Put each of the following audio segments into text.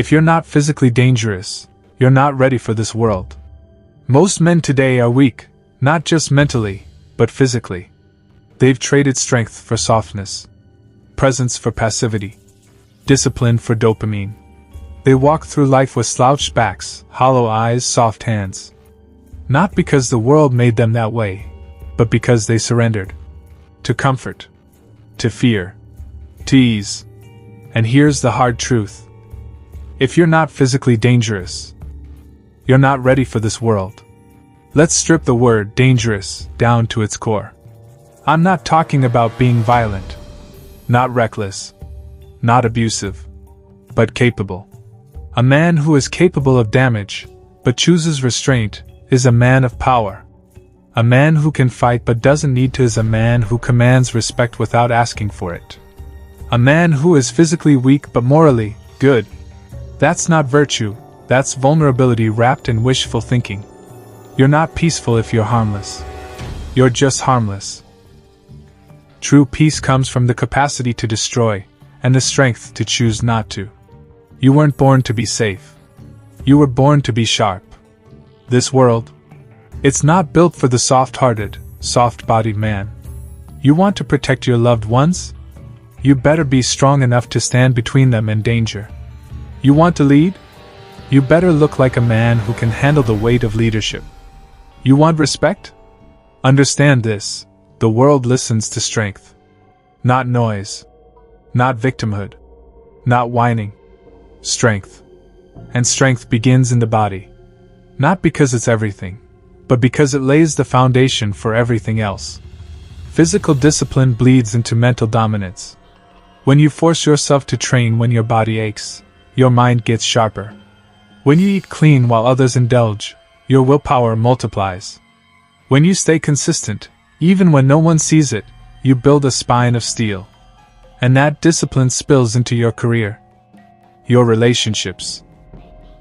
If you're not physically dangerous, you're not ready for this world. Most men today are weak, not just mentally, but physically. They've traded strength for softness, presence for passivity, discipline for dopamine. They walk through life with slouched backs, hollow eyes, soft hands. Not because the world made them that way, but because they surrendered. To comfort, to fear, to ease. And here's the hard truth. If you're not physically dangerous, you're not ready for this world. Let's strip the word dangerous down to its core. I'm not talking about being violent, not reckless, not abusive, but capable. A man who is capable of damage, but chooses restraint, is a man of power. A man who can fight but doesn't need to is a man who commands respect without asking for it. A man who is physically weak but morally good. That's not virtue, that's vulnerability wrapped in wishful thinking. You're not peaceful if you're harmless. You're just harmless. True peace comes from the capacity to destroy, and the strength to choose not to. You weren't born to be safe. You were born to be sharp. This world, it's not built for the soft-hearted, soft-bodied man. You want to protect your loved ones? You better be strong enough to stand between them and danger. You want to lead? You better look like a man who can handle the weight of leadership. You want respect? Understand this, the world listens to strength. Not noise. Not victimhood. Not whining. Strength. And strength begins in the body. Not because it's everything, but because it lays the foundation for everything else. Physical discipline bleeds into mental dominance. When you force yourself to train when your body aches, your mind gets sharper. When you eat clean while others indulge, your willpower multiplies. When you stay consistent, even when no one sees it, you build a spine of steel. And that discipline spills into your career, your relationships,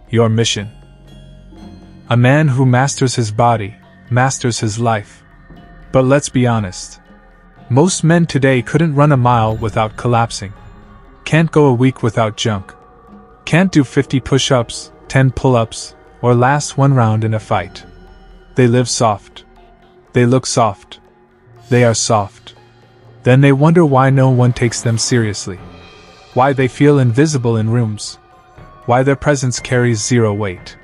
your mission. A man who masters his body, masters his life. But let's be honest. Most men today couldn't run a mile without collapsing. Can't go a week without junk. Can't do 50 push-ups, 10 pull-ups, or last one round in a fight. They live soft. They look soft. They are soft. Then they wonder why no one takes them seriously. Why they feel invisible in rooms. Why their presence carries zero weight.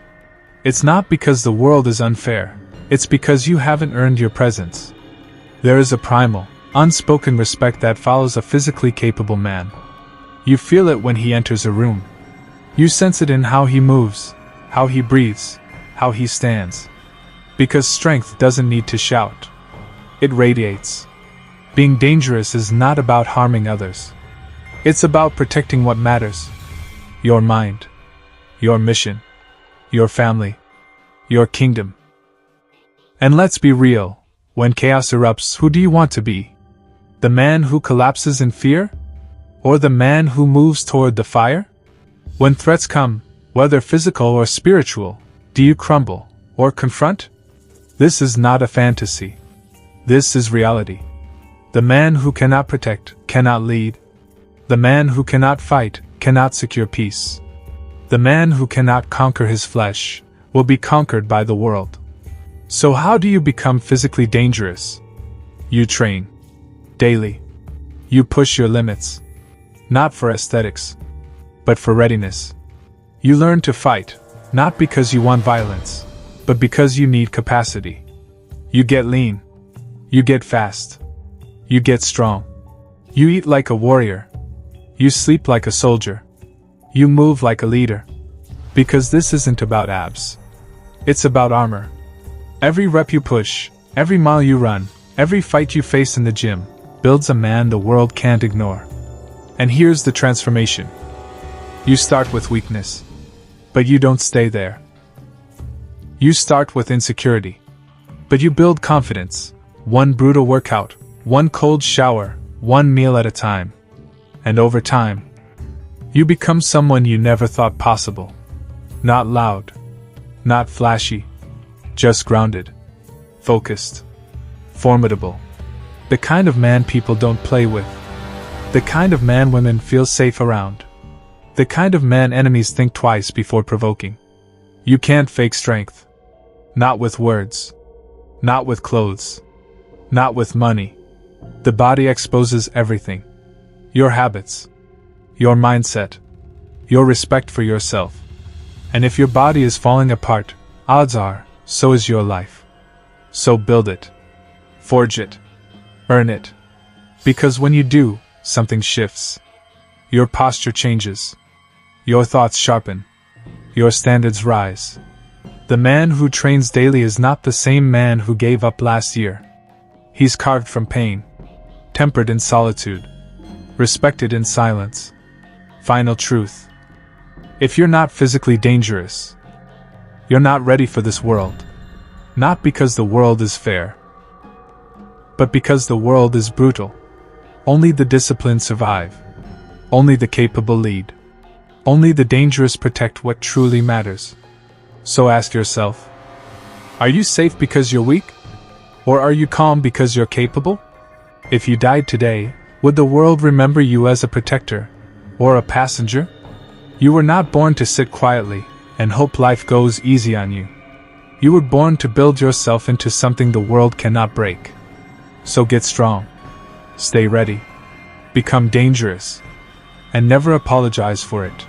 It's not because the world is unfair. It's because you haven't earned your presence. There is a primal, unspoken respect that follows a physically capable man. You feel it when he enters a room. You sense it in how he moves, how he breathes, how he stands. Because strength doesn't need to shout. It radiates. Being dangerous is not about harming others. It's about protecting what matters. Your mind. Your mission. Your family. Your kingdom. And let's be real, when chaos erupts, who do you want to be? The man who collapses in fear? Or the man who moves toward the fire? When threats come, whether physical or spiritual, do you crumble or confront? This is not a fantasy. This is reality. The man who cannot protect, cannot lead. The man who cannot fight, cannot secure peace. The man who cannot conquer his flesh, will be conquered by the world. So how do you become physically dangerous? You train. Daily. You push your limits. Not for aesthetics, but for readiness. You learn to fight, not because you want violence, but because you need capacity. You get lean. You get fast. You get strong. You eat like a warrior. You sleep like a soldier. You move like a leader. Because this isn't about abs. It's about armor. Every rep you push, every mile you run, every fight you face in the gym, builds a man the world can't ignore. And here's the transformation. You start with weakness. But you don't stay there. You start with insecurity. But you build confidence. One brutal workout, one cold shower, one meal at a time. And over time, you become someone you never thought possible. Not loud. Not flashy. Just grounded. Focused. Formidable. The kind of man people don't play with. The kind of man women feel safe around. The kind of man enemies think twice before provoking. You can't fake strength. Not with words. Not with clothes. Not with money. The body exposes everything. Your habits. Your mindset. Your respect for yourself. And if your body is falling apart, odds are, so is your life. So build it. Forge it. Earn it. Because when you do, something shifts. Your posture changes. Your thoughts sharpen. Your standards rise. The man who trains daily is not the same man who gave up last year. He's carved from pain, tempered in solitude, respected in silence. Final truth. If you're not physically dangerous, you're not ready for this world. Not because the world is fair, but because the world is brutal. Only the disciplined survive. Only the capable lead. Only the dangerous protect what truly matters. So ask yourself, are you safe because you're weak? Or are you calm because you're capable? If you died today, would the world remember you as a protector or a passenger? You were not born to sit quietly and hope life goes easy on you. You were born to build yourself into something the world cannot break. So get strong. Stay ready. Become dangerous. And never apologize for it.